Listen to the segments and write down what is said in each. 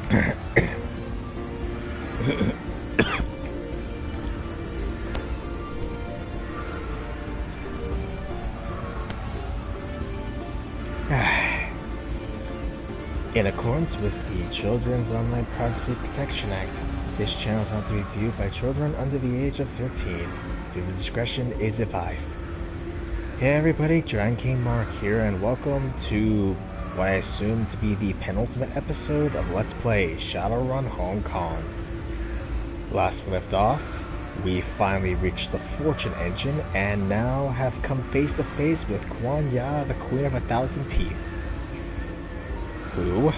In accordance with the Children's Online Privacy Protection Act, this channel is not to be viewed by children under the age of 13. Due discretion is advised. Hey everybody, Giant King Mark here, and welcome to what I assume to be the penultimate episode of Let's Play Shadowrun Hong Kong. Last we left off, we finally reached the Fortune Engine, and now have come face to face with Kuan Ya, the Queen of 1,000 Teeth. Who,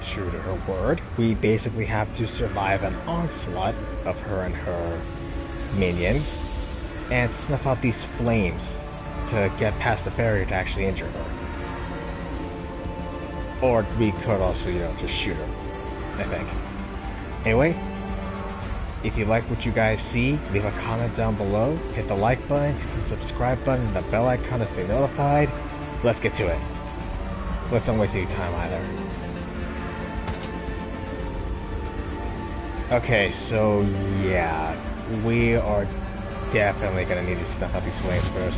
true to her word, we basically have to survive an onslaught of her and her minions, and snuff out these flames to get past the barrier to actually injure her. Or we could also, just shoot her, I think. Anyway, if you like what you guys see, leave a comment down below, hit the like button, hit the subscribe button, and the bell icon to stay notified. Let's get to it. Let's not waste any time either. Okay, so yeah, we are definitely gonna need to snuff out these flames first.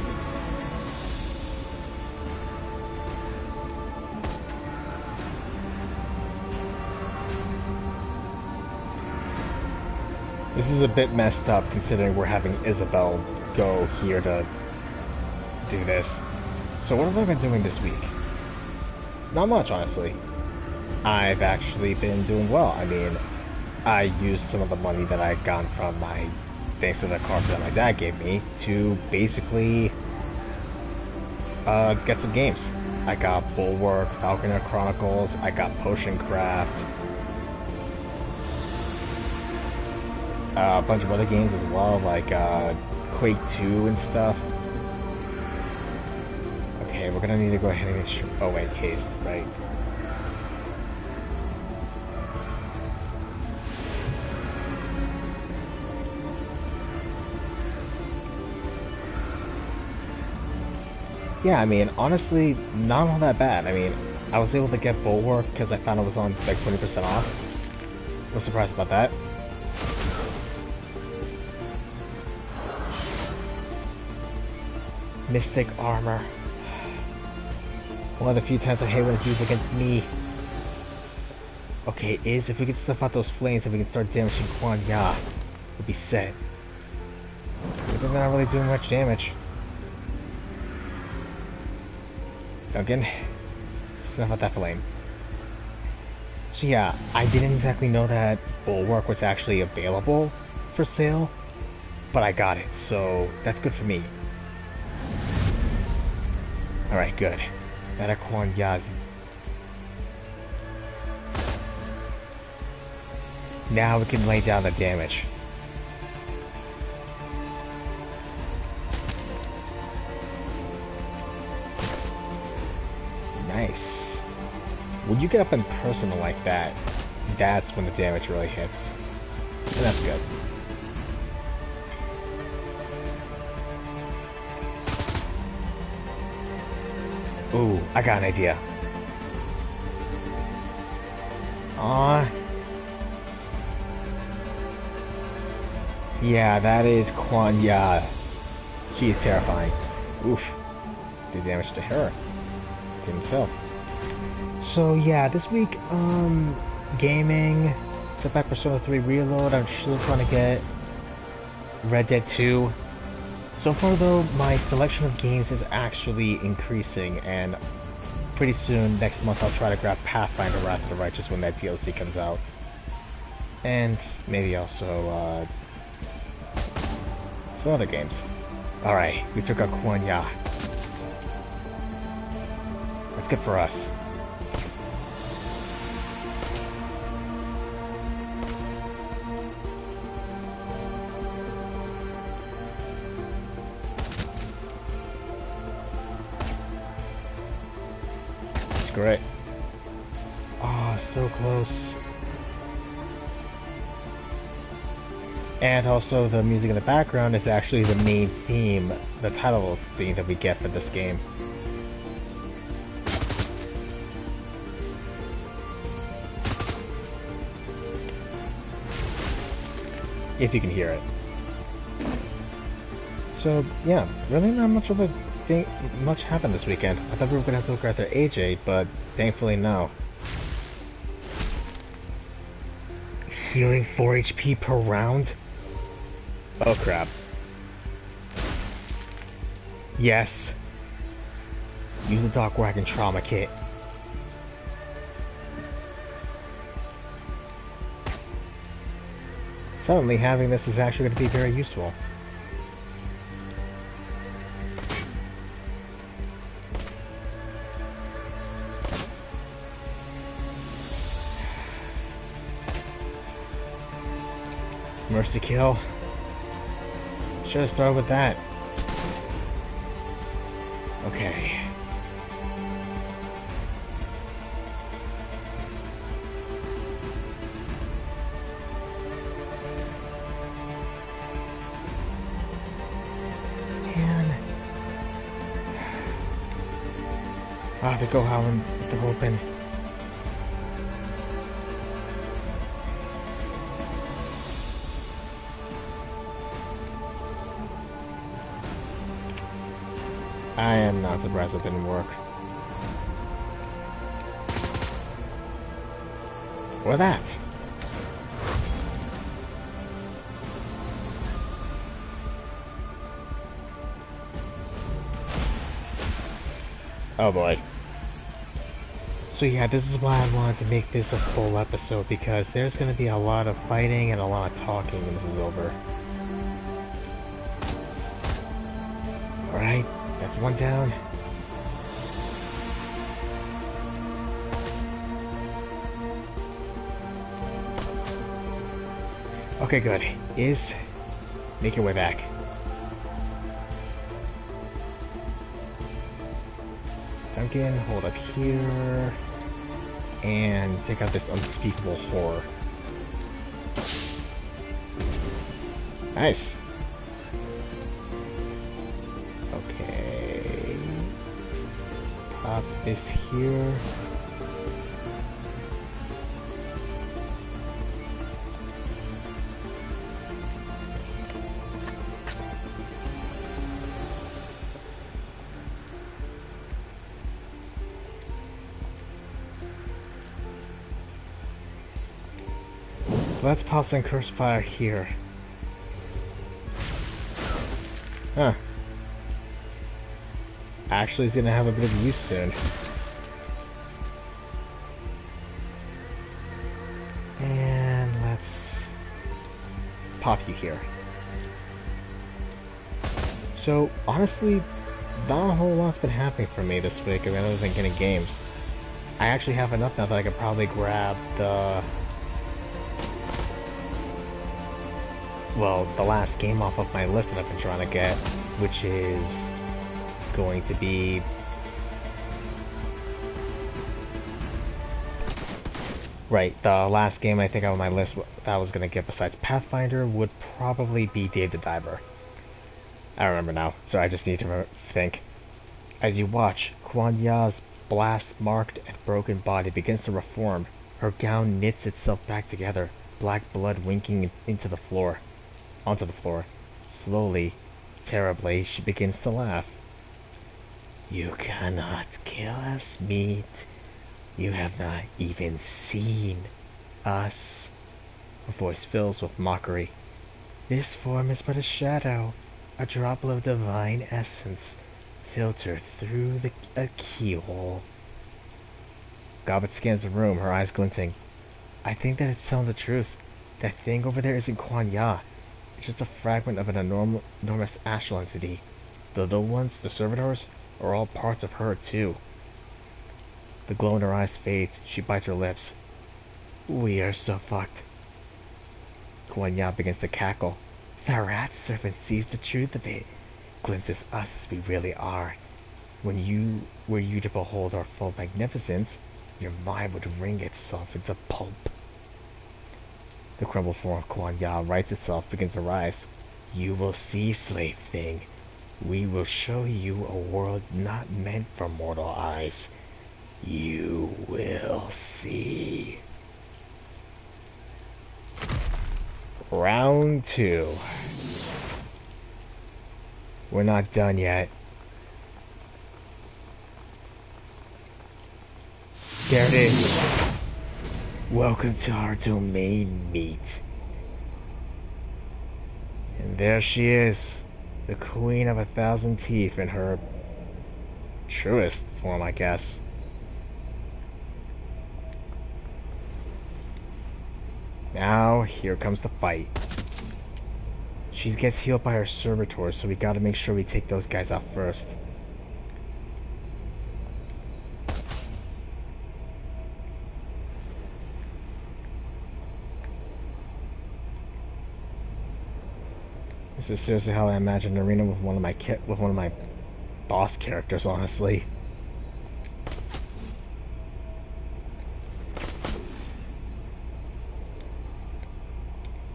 This is a bit messed up considering we're having Isabel go here to do this. So what have I been doing this week? Not much, honestly. I've actually been doing well. I mean, I used some of the money that I had gotten from thanks to the cards that my dad gave me, to basically get some games. I got Bulwark, Falconer Chronicles, I got Potion Craft, a bunch of other games as well, like Quake 2 and stuff. Okay, we're gonna need to go ahead and get oh wait, haste, right? Yeah, I mean, honestly, not all that bad. I mean, I was able to get Bulwark because I found it was on like 20% off. I was surprised about that. Mystic Armor. One of the few times I hate when it's used against me. Okay, if we can snuff out those flames and we can start damaging Kuan Ya, we'll be set. But they're not really doing much damage. Duncan, snuff out that flame. So yeah, I didn't exactly know that Bulwark was actually available for sale, but I got it, so that's good for me. Alright, good. That Kuan Ya's. Now we can lay down the damage. Nice. When you get up and personal like that, that's when the damage really hits. And that's good. Ooh, I got an idea. Yeah, that is Kuan Ya. She is terrifying. Oof. Did damage to her. To himself. So yeah, this week, gaming, set back Persona 3 Reload. I'm still trying to get Red Dead 2. So far though, my selection of games is actually increasing, and pretty soon, next month, I'll try to grab Pathfinder Wrath of the Righteous when that DLC comes out. And maybe also, some other games. Alright, we took out Kuan Ya. That's good for us. Great. Oh, so close. And also the music in the background is actually the main theme, the title theme that we get for this game. if you can hear it. So yeah, really not much of a thing. Much happened this weekend. I thought we were gonna have to look after AJ, but thankfully no. Healing 4 HP per round? Oh crap. Yes. Use the Dock Wagon Trauma Kit. Suddenly having this is actually going to be very useful. Mercy kill. Should have started with that. Okay. Man. Ah, they go howling with the open. I am not surprised it didn't work. Or that. Oh boy. So yeah, this is why I wanted to make this a full episode, because there's going to be a lot of fighting and a lot of talking when this is over. Alright. That's one down. Okay, good. Is make your way back. Duncan, hold up here. And take out this unspeakable horror. Nice. Pop this here. So let's pop some curse fire here. Huh. Actually, it's gonna have a bit of use soon. And let's pop you here. So, honestly, not a whole lot's been happening for me this week, other than getting games. I actually have enough now that I could probably grab the... well, the last game off of my list that I've been trying to get, which is going to be right, the last game I think on my list that I was going to get besides Pathfinder would probably be Dave the Diver. I remember now, so I just need to think. As you watch, Kuan Ya's blast-marked and broken body begins to reform. Her gown knits itself back together, black blood winking onto the floor. Slowly, terribly, she begins to laugh. You cannot kill us, meat. You have not even seen us. Her voice fills with mockery. This form is but a shadow, a droplet of divine essence, filtered through a keyhole. Gobbet scans the room, her eyes glinting. I think that it's telling the truth. That thing over there isn't Kuan Ya. It's just a fragment of an enormous astral entity. The little ones, the servitors, are all parts of her, too. The glow in her eyes fades. She bites her lips. We are so fucked. Kuan Ya begins to cackle. The rat serpent sees the truth of it, glimpses us as we really are. Were you to behold our full magnificence, your mind would wring itself into pulp. The crumbled form of Kuan Ya rights itself, begins to rise. You will see, slave thing. We will show you a world not meant for mortal eyes. You will see. Round 2. We're not done yet. There it is. Welcome to our domain, meat. And there she is, the Queen of 1,000 Teeth in her truest form, I guess. Now, here comes the fight. She gets healed by her servitors, so we gotta make sure we take those guys out first. This is seriously how I imagine an arena with one of my boss characters, honestly.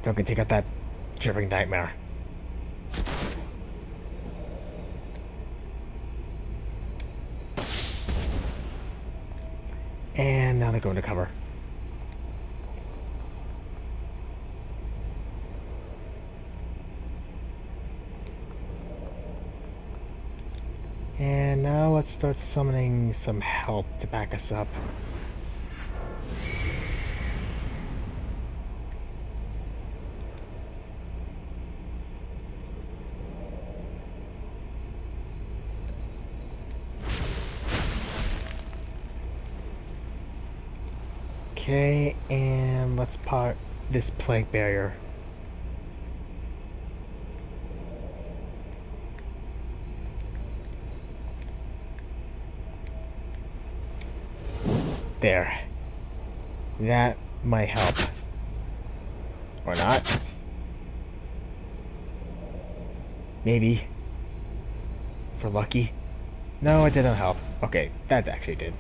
Don't take out that dripping nightmare. And now they're going to cover. And now let's start summoning some help to back us up. Okay, and let's part this plague barrier. There. That might help. Or not. Maybe. For lucky. No, it didn't help. Okay, that actually did.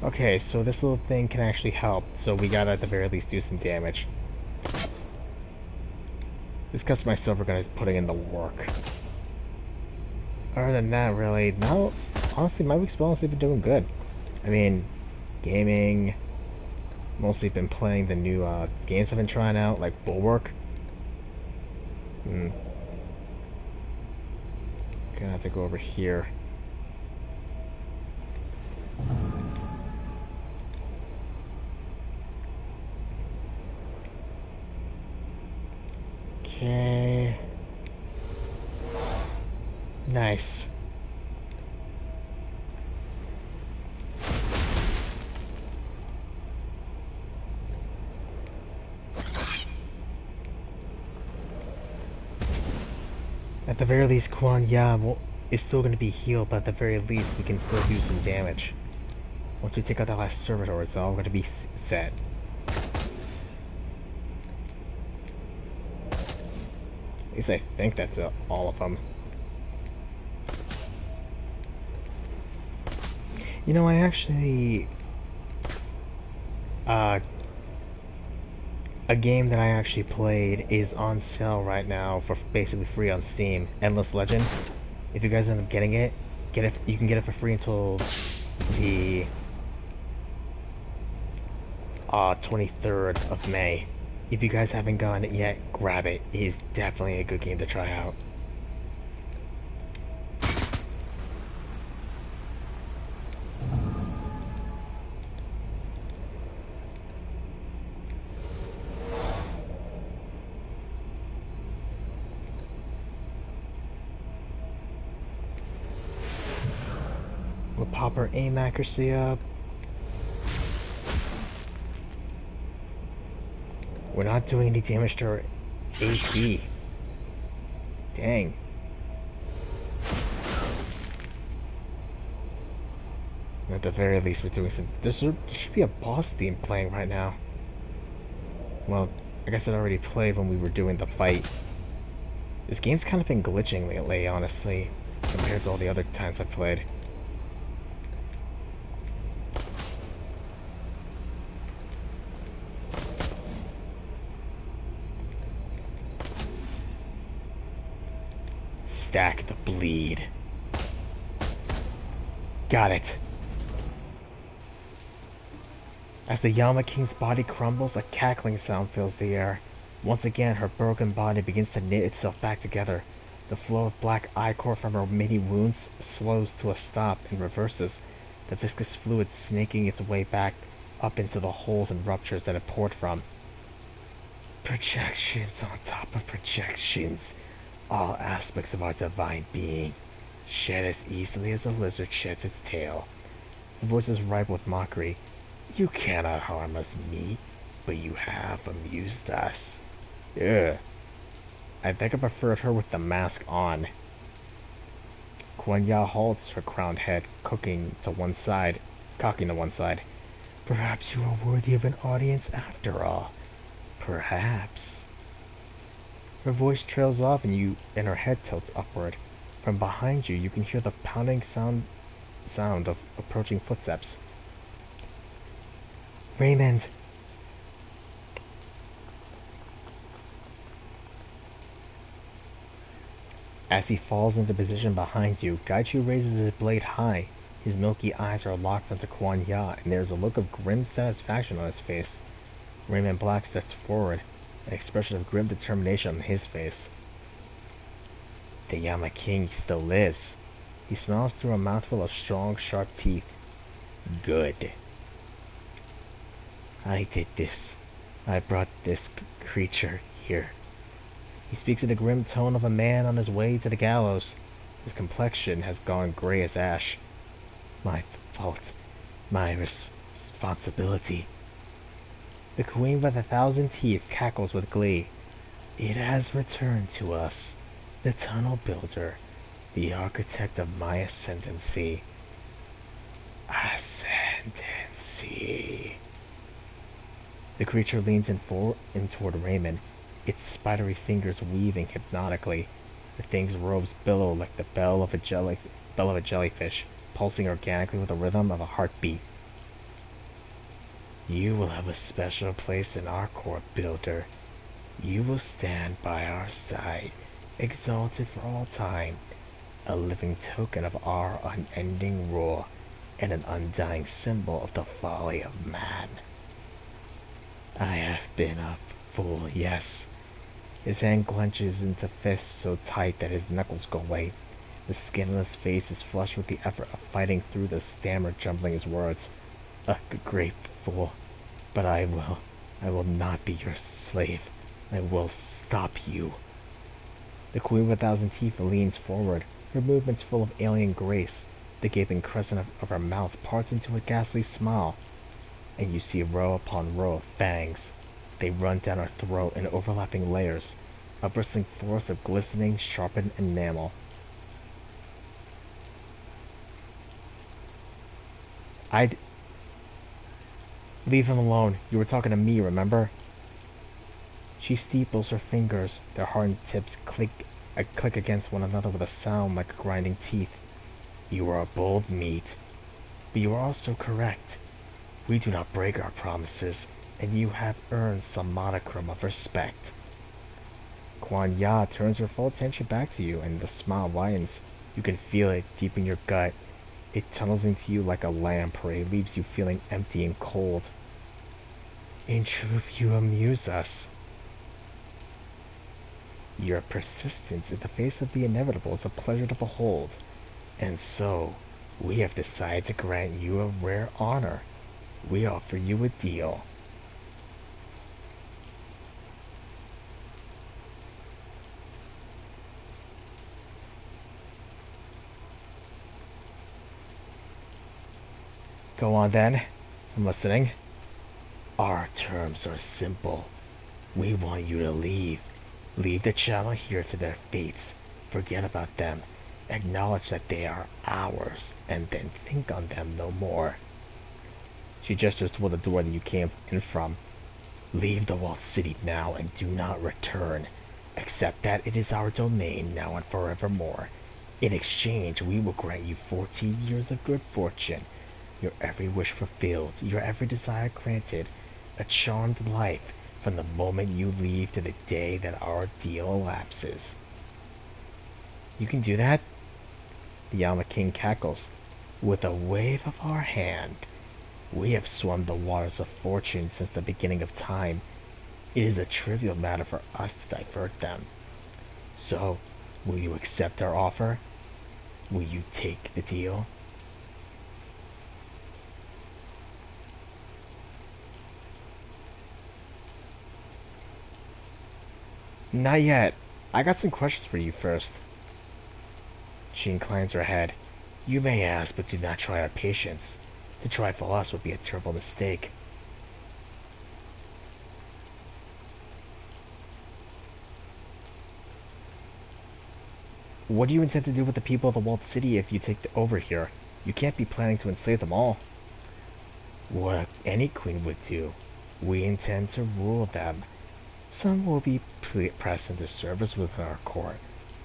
Okay, so this little thing can actually help, so we gotta at the very least do some damage. This cuts my silver gun is putting in the work. Other than that, really, no, honestly, my week's honestly been doing good. I mean, gaming, mostly been playing the new games I've been trying out, like Bulwark. Gonna have to go over here. Okay. Nice. At the very least, Yama is still going to be healed, but at the very least, we can still do some damage. Once we take out that last servitor, it's all going to be set. At least I think that's all of them. You know, I actually... a game that I actually played is on sale right now for basically free on Steam. Endless Legend. If you guys end up getting it, you can get it for free until the 23rd of May. If you guys haven't gotten it yet, grab it. It is definitely a good game to try out. We'll pop our aim accuracy up. We're not doing any damage to our HP. Dang. At the very least, we're doing some... There should be a boss theme playing right now. Well, I guess it already played when we were doing the fight. This game's kind of been glitching lately, honestly, compared to all the other times I've played. stack the bleed. Got it. As the Yama King's body crumbles, a cackling sound fills the air. Once again, her broken body begins to knit itself back together. The flow of black ichor from her many wounds slows to a stop and reverses, the viscous fluid snaking its way back up into the holes and ruptures that it poured from. Projections on top of projections, all aspects of our divine being, shed as easily as a lizard sheds its tail. The voice is ripe with mockery. You cannot harm us, me, but you have amused us. Ugh. I think I preferred her with the mask on. Kwon-ya halts, her crowned head cocking to one side. Perhaps you are worthy of an audience after all. Perhaps. Her voice trails off and her head tilts upward. From behind you, you can hear the pounding sound of approaching footsteps. Raymond! As he falls into position behind you, Gaichu raises his blade high. His milky eyes are locked onto Kwon-ya, and there is a look of grim satisfaction on his face. Raymond Black steps forward, an expression of grim determination on his face. The Yama King still lives. He smiles through a mouthful of strong, sharp teeth. Good. I did this. I brought this creature here. He speaks in the grim tone of a man on his way to the gallows. His complexion has gone gray as ash. My fault. My responsibility. The Queen with 1,000 teeth cackles with glee. It has returned to us. The tunnel builder. The architect of my ascendancy. Ascendancy. The creature leans in toward Raymond, its spidery fingers weaving hypnotically. The thing's robes billow like the bell of a jellyfish, pulsing organically with the rhythm of a heartbeat. You will have a special place in our court, builder. You will stand by our side, exalted for all time, a living token of our unending rule, and an undying symbol of the folly of man. I have been a fool, yes. His hand clenches into fists so tight that his knuckles go white. The skin on his face is flushed with the effort of fighting through the stammer jumbling his words. A great fool. But I will not be your slave. I will stop you. The Queen with 1,000 Teeth leans forward, her movements full of alien grace. The gaping crescent of her mouth parts into a ghastly smile, and you see row upon row of fangs. They run down her throat in overlapping layers, a bristling forest of glistening, sharpened enamel. I'd... Leave him alone. You were talking to me, remember? She steeples her fingers. Their hardened tips click against one another with a sound like grinding teeth. You are a bold meat, but you are also correct. We do not break our promises, and you have earned some modicum of respect. Kwon-ya turns her full attention back to you, and the smile widens. You can feel it deep in your gut. It tunnels into you like a lamprey, leaves you feeling empty and cold. In truth, you amuse us. Your persistence in the face of the inevitable is a pleasure to behold. And so, we have decided to grant you a rare honor. We offer you a deal. Go on then. I'm listening. Our terms are simple. We want you to leave. Leave the channel here to their fates. Forget about them. Acknowledge that they are ours, and then think on them no more. She gestures toward the door that you came in from. Leave the walled city now and do not return. Accept that it is our domain now and forevermore. In exchange, we will grant you 14 years of good fortune, your every wish fulfilled, your every desire granted, a charmed life from the moment you leave to the day that our deal elapses. You can do that? The Yama King cackles. With a wave of our hand. We have swum the waters of fortune since the beginning of time. It is a trivial matter for us to divert them. So, will you accept our offer? Will you take the deal? Not yet. I got some questions for you first. She inclines her head. You may ask, but do not try our patience. To try for us would be a terrible mistake. What do you intend to do with the people of the walled city if you take over here? You can't be planning to enslave them all. What any queen would do. We intend to rule them. Some will be pressed into service within our court.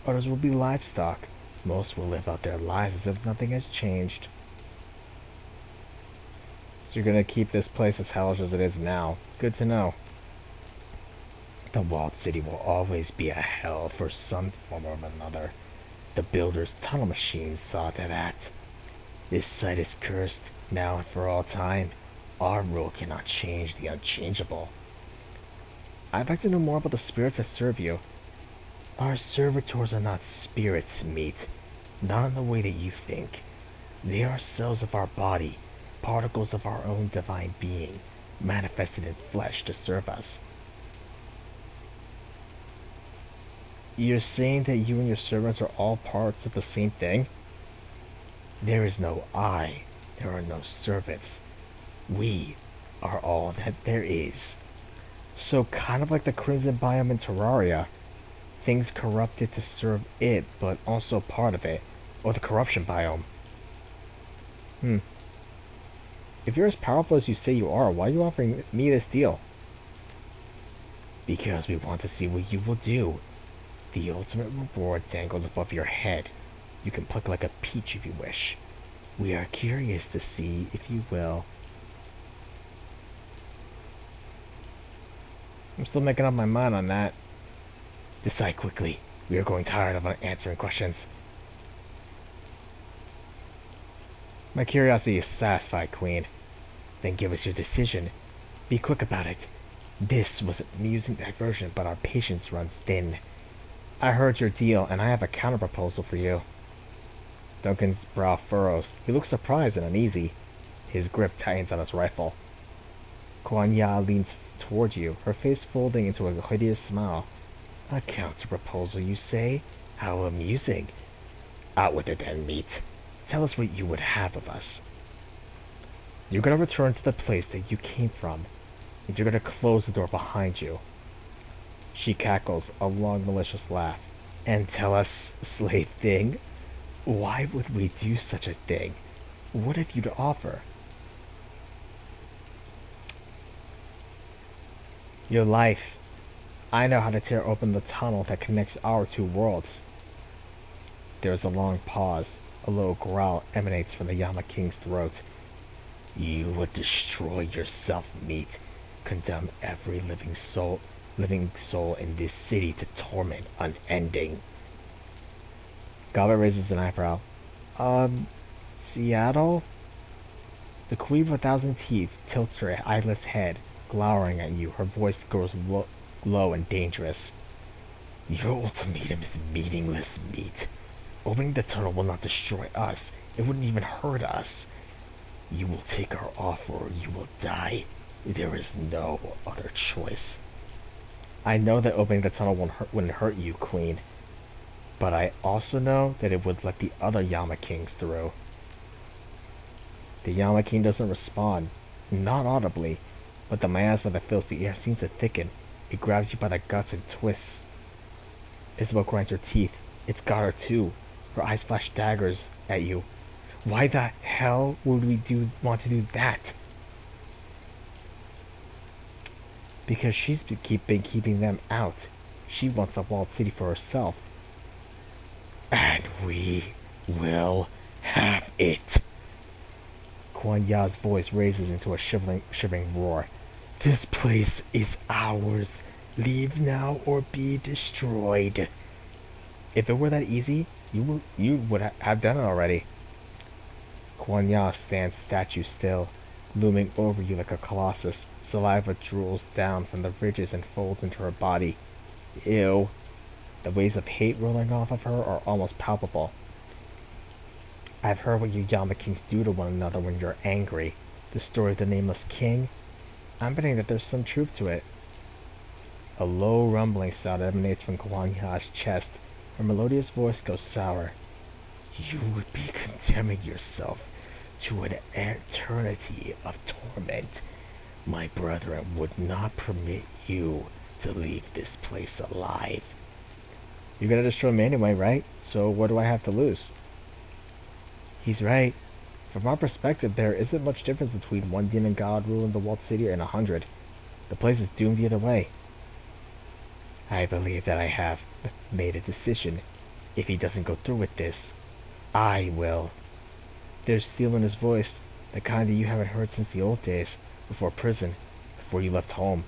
Others will be livestock. Most will live out their lives as if nothing has changed. So you're gonna keep this place as hellish as it is now. Good to know. The walled city will always be a hell for some form or another. The builder's tunnel machines saw to that. This site is cursed, now and for all time. Our rule cannot change the unchangeable. I'd like to know more about the spirits that serve you. Our servitors are not spirits, meat. Not in the way that you think. They are cells of our body, particles of our own divine being, manifested in flesh to serve us. You're saying that you and your servants are all parts of the same thing? There is no I. There are no servants. We are all that there is. So kind of like the Crimson Biome in Terraria. Things corrupted to serve it, but also part of it. Or the Corruption Biome. If you're as powerful as you say you are, why are you offering me this deal? Because we want to see what you will do. The ultimate reward dangles above your head. You can pluck like a peach if you wish. We are curious to see if you will. I'm still making up my mind on that. Decide quickly. We are growing tired of answering questions. My curiosity is satisfied, Queen. Then give us your decision. Be quick about it. This was an amusing diversion, but our patience runs thin. I heard your deal, and I have a counter-proposal for you. Duncan's brow furrows. He looks surprised and uneasy. His grip tightens on his rifle. Kuan Ya leans toward you, her face folding into a hideous smile. A counter-proposal, you say? How amusing. Out with it then, meat. Tell us what you would have of us. You're gonna return to the place that you came from, and you're gonna close the door behind you. She cackles a long, malicious laugh. And tell us, slave thing, why would we do such a thing? What have you to offer? Your life. I know how to tear open the tunnel that connects our two worlds. There is a long pause. A low growl emanates from the Yama King's throat. You would destroy yourself, meat. Condemn every living soul in this city to torment unending. Goblet raises an eyebrow. Seattle? The Queen of a Thousand Teeth tilts her eyeless head, glowering at you. Her voice grows low and dangerous. Your ultimatum is meaningless, meat. Opening the tunnel will not destroy us. It wouldn't even hurt us. You will take our offer or you will die. There is no other choice. I know that opening the tunnel wouldn't hurt you, Queen. But I also know that it would let the other Yama Kings through. The Yama King doesn't respond. Not audibly. But the miasma that fills the air seems to thicken. It grabs you by the guts and twists. Isabel grinds her teeth. It's got her too. Her eyes flash daggers at you. Why the hell would we want to do that? Because she's been keeping them out. She wants the walled city for herself. And we will have it. Kuan Ya's voice raises into a shivering roar. This place is ours. Leave now or be destroyed. If it were that easy, You would have done it already. Kuan Ya stands statue still, looming over you like a colossus. Saliva drools down from the ridges and folds into her body. Ew. The waves of hate rolling off of her are almost palpable. I've heard what you Yama Kings do to one another when you're angry. The story of the Nameless King? I'm betting that there's some truth to it. A low rumbling sound emanates from Kuan Ya's chest. Her melodious voice goes sour. You would be condemning yourself to an eternity of torment. My brethren would not permit you to leave this place alive. You're gonna destroy me anyway, right? So what do I have to lose? He's right. From our perspective, there isn't much difference between one demon god ruling the walled city and 100. The place is doomed either way. I believe that I have made a decision. If he doesn't go through with this, I will. There's steel in his voice, the kind that you haven't heard since the old days, before prison, before you left home.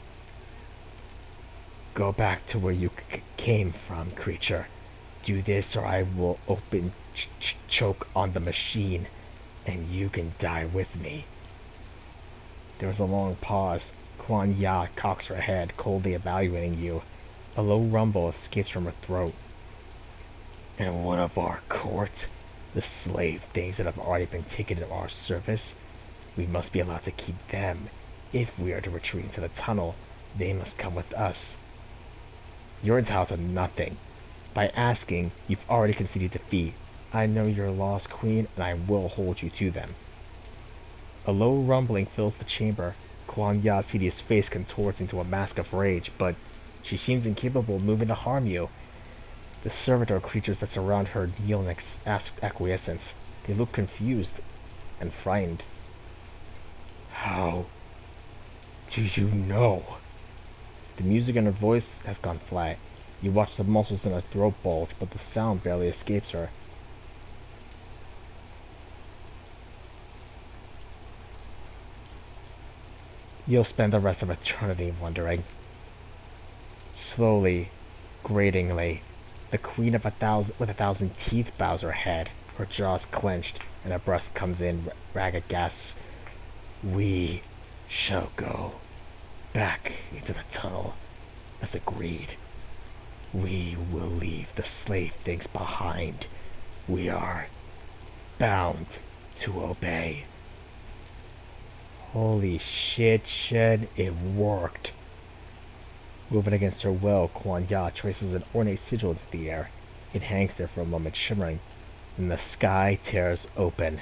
Go back to where you came from, creature. Do this or I will open choke on the machine, and you can die with me. There was a long pause. Kuan Ya cocks her head, coldly evaluating you. A low rumble escapes from her throat. And what of our court? The slave things that have already been taken in our service? We must be allowed to keep them. If we are to retreat into the tunnel, they must come with us. You're entitled to nothing. By asking, you've already conceded defeat. I know you're a lost queen, and I will hold you to them. A low rumbling fills the chamber. Kuan Ya's hideous face contorts into a mask of rage, but she seems incapable of moving to harm you. The servitor creatures that surround her kneel in acquiescence. They look confused and frightened. How do you know? The music in her voice has gone flat. You watch the muscles in her throat bulge, but the sound barely escapes her. You'll spend the rest of eternity wondering. Slowly, gratingly, the queen of with a thousand teeth bows her head, her jaws clenched, and her breast comes in ragged gasps. We shall go back into the tunnel, as agreed. We will leave the slave things behind. We are bound to obey. Holy shit, Shed, it worked. Moving against her will, Kuan Ya traces an ornate sigil into the air. It hangs there for a moment, shimmering, and the sky tears open.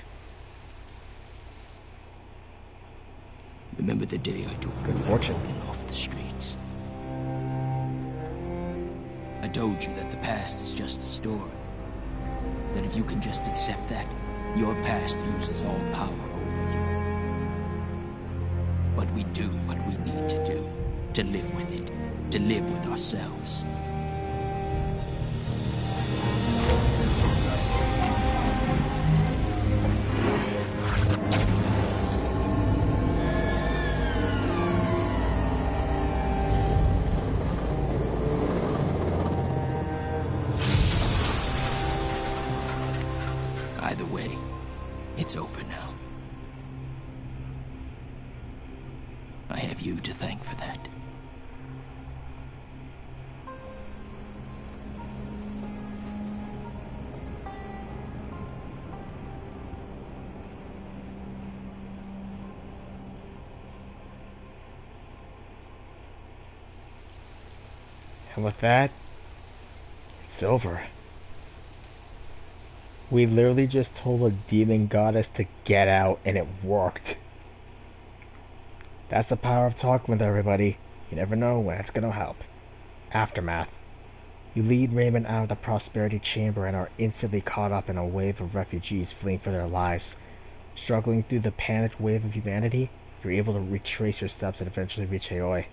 Remember the day I took you walking off the streets? I told you that the past is just a story. That if you can just accept that, your past loses all power over you. But we do what we need to do, to live with it, to live with ourselves. Either way, it's over now. I have you to thank for that. And with that, it's over. We literally just told a demon goddess to get out, and it worked. That's the power of talking with everybody. You never know when it's gonna help. Aftermath. You lead Raymond out of the Prosperity Chamber and are instantly caught up in a wave of refugees fleeing for their lives. Struggling through the panicked wave of humanity, you're able to retrace your steps and eventually reach Aoi.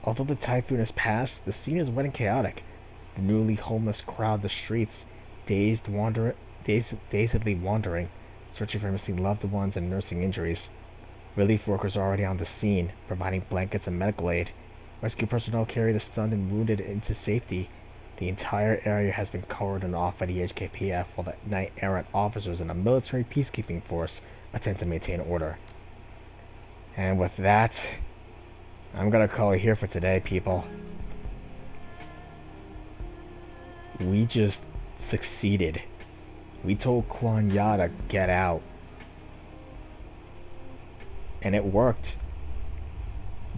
Although the typhoon has passed, the scene is wet and chaotic. The newly homeless crowd the streets, dazedly wandering, searching for missing loved ones and nursing injuries. Relief workers are already on the scene, providing blankets and medical aid. Rescue personnel carry the stunned and wounded into safety. The entire area has been cordoned off by the HKPF while the knight-errant officers and a military peacekeeping force attempt to maintain order. And with that, I'm gonna call it here for today, people. We just succeeded. We told Quan Ya to get out. And it worked.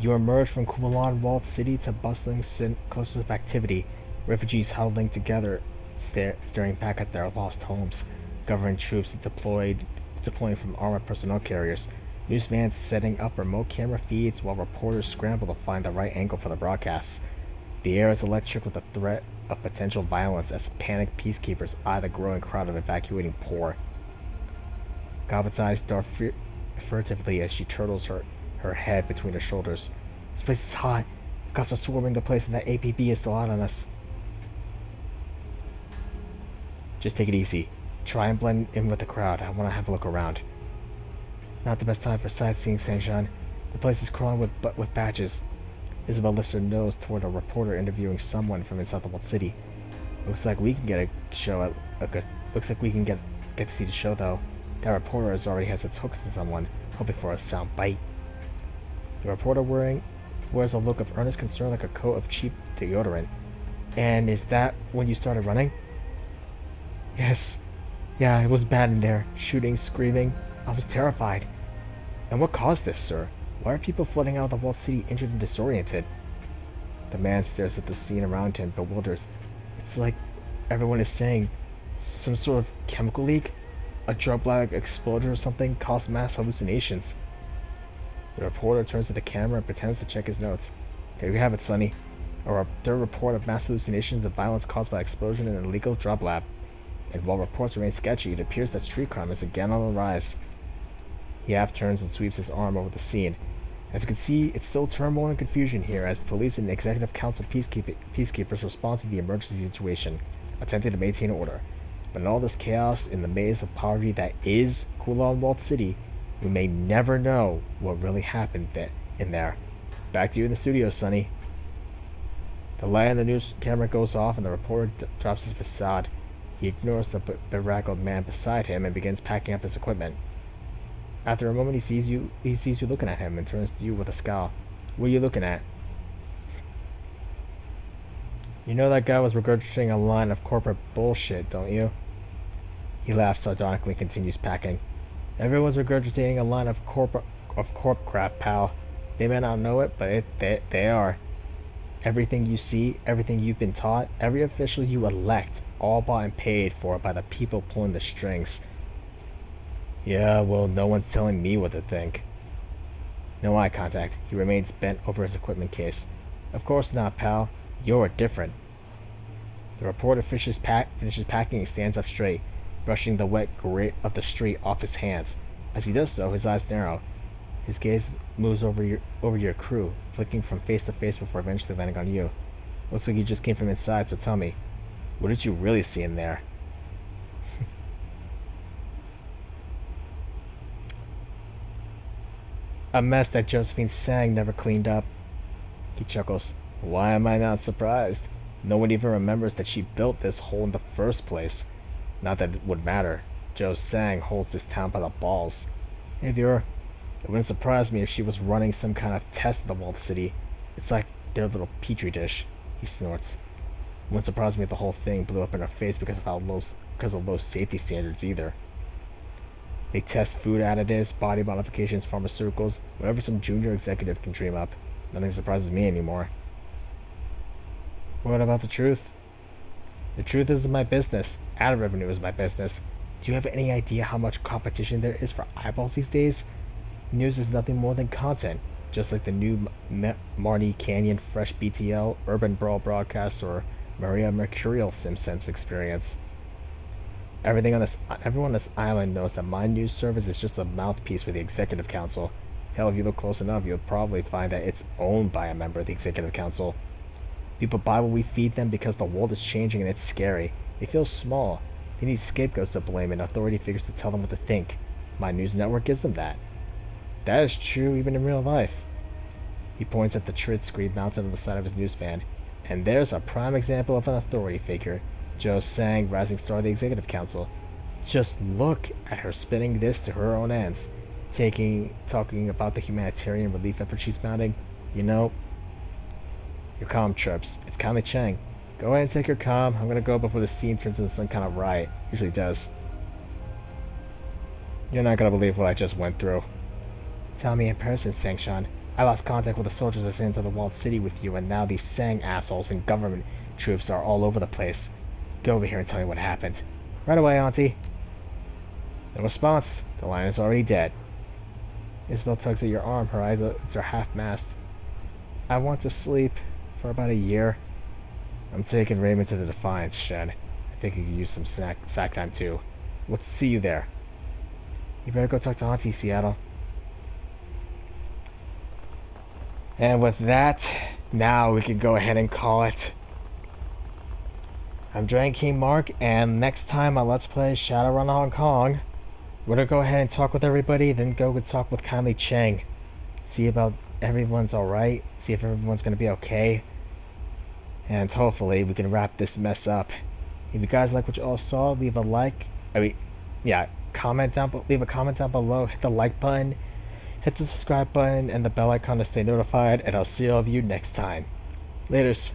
You emerged from Kumalan walled city to bustling clusters of activity, refugees huddling together, staring back at their lost homes, government troops deploying from armored personnel carriers, newsmen setting up remote camera feeds while reporters scramble to find the right angle for the broadcasts. The air is electric with the threat of potential violence as panicked peacekeepers eye the growing crowd of evacuating poor. Goblet's eyes dart furtively as she turtles her head between her shoulders. This place is hot. Cops are swarming the place and that APB is still out on us. Just take it easy. Try and blend in with the crowd. I want to have a look around. Not the best time for sightseeing, Sangshan. The place is crawling with badges. Isabel lifts her nose toward a reporter interviewing someone from inside the walled city. Looks like we can get a show looks like we can get to see the show though. That reporter already has its hooks to someone, hoping for a sound bite. The reporter wears a look of earnest concern like a coat of cheap deodorant. And is that when you started running? Yes. Yeah, it was bad in there. Shooting, screaming. I was terrified. And what caused this, sir? Why are people flooding out of the walled city injured and disoriented? The man stares at the scene around him, bewildered. It's like everyone is saying some sort of chemical leak? A drug lab explosion or something caused mass hallucinations. The reporter turns to the camera and pretends to check his notes. There you have it, Sonny. A third report of mass hallucinations and violence caused by explosion in an illegal drug lab. And while reports remain sketchy, it appears that street crime is again on the rise. He half turns and sweeps his arm over the scene. As you can see, it's still turmoil and confusion here as police and executive council peacekeepers respond to the emergency situation, attempting to maintain order. But in all this chaos, in the maze of poverty that is Kulan Walled City, we may never know what really happened in there. Back to you in the studio, Sonny. The light on the news camera goes off and the reporter drops his facade. He ignores the bedraggled man beside him and begins packing up his equipment. After a moment, he sees you looking at him and turns to you with a scowl. What are you looking at? You know that guy was regurgitating a line of corporate bullshit, don't you? He laughs sardonically and continues packing. Everyone's regurgitating a line of corp crap, pal. They may not know it, but they are. Everything you see, everything you've been taught, every official you elect, all bought and paid for by the people pulling the strings. Yeah, well, no one's telling me what to think. No eye contact. He remains bent over his equipment case. Of course not, pal. You're different. The reporter finishes packing and stands up straight, brushing the wet grit of the street off his hands. As he does so, his eyes narrow. His gaze moves over your crew, flicking from face to face before eventually landing on you. Looks like you just came from inside, so tell me, what did you really see in there? A mess that Josephine Sang never cleaned up. He chuckles. Why am I not surprised? No one even remembers that she built this hole in the first place. Not that it would matter. Jo Sang holds this town by the balls. Hey, viewer, it wouldn't surprise me if she was running some kind of test in the walled city. It's like their little petri dish. He snorts. It wouldn't surprise me if the whole thing blew up in her face because of low safety standards either. They test food additives, body modifications, pharmaceuticals, whatever some junior executive can dream up. Nothing surprises me anymore. What about the truth? The truth isn't my business. Ad revenue is my business. Do you have any idea how much competition there is for eyeballs these days? News is nothing more than content, just like the new Marnie Canyon Fresh BTL, Urban Brawl broadcast, or Maria Mercurial SimSense experience. Everyone on this island knows that my news service is just a mouthpiece for the Executive Council. Hell, if you look close enough, you'll probably find that it's owned by a member of the Executive Council. People buy what we feed them because the world is changing and it's scary. They feel small. They need scapegoats to blame and authority figures to tell them what to think. My news network gives them that. That is true even in real life. He points at the trid screen mounted on the side of his news van. And there's a prime example of an authority figure. Joe Sang, rising star of the Executive Council. Just look at her spinning this to her own ends. Talking about the humanitarian relief effort she's mounting. You know, your comm chirps. It's Conley Chang. Go ahead and take your comm. I'm gonna go before the scene turns into some kind of riot. Usually does. You're not gonna believe what I just went through. Tell me in person, Sangshan. I lost contact with the soldiers that into the walled city with you, and now these Sang assholes and government troops are all over the place. Go over here and tell me what happened. Right away, Auntie. No response. The lion is already dead. Isabel tugs at your arm. Her eyes are half-masked. I want to sleep for about a year. I'm taking Raymond to the Defiance shed. I think he could use some sack time too. We'll see you there. You better go talk to Auntie, Seattle. And with that, now we can go ahead and call it. I'm Dragon King Mark, and next time on Let's Play Shadowrun Hong Kong, we're gonna go ahead and talk with everybody, then go and talk with Conley Chang. See about everyone's alright, see if everyone's gonna be okay. And hopefully we can wrap this mess up. If you guys like what you all saw, leave a like. Comment down. Leave a comment down below. Hit the like button. Hit the subscribe button and the bell icon to stay notified. And I'll see all of you next time. Laters.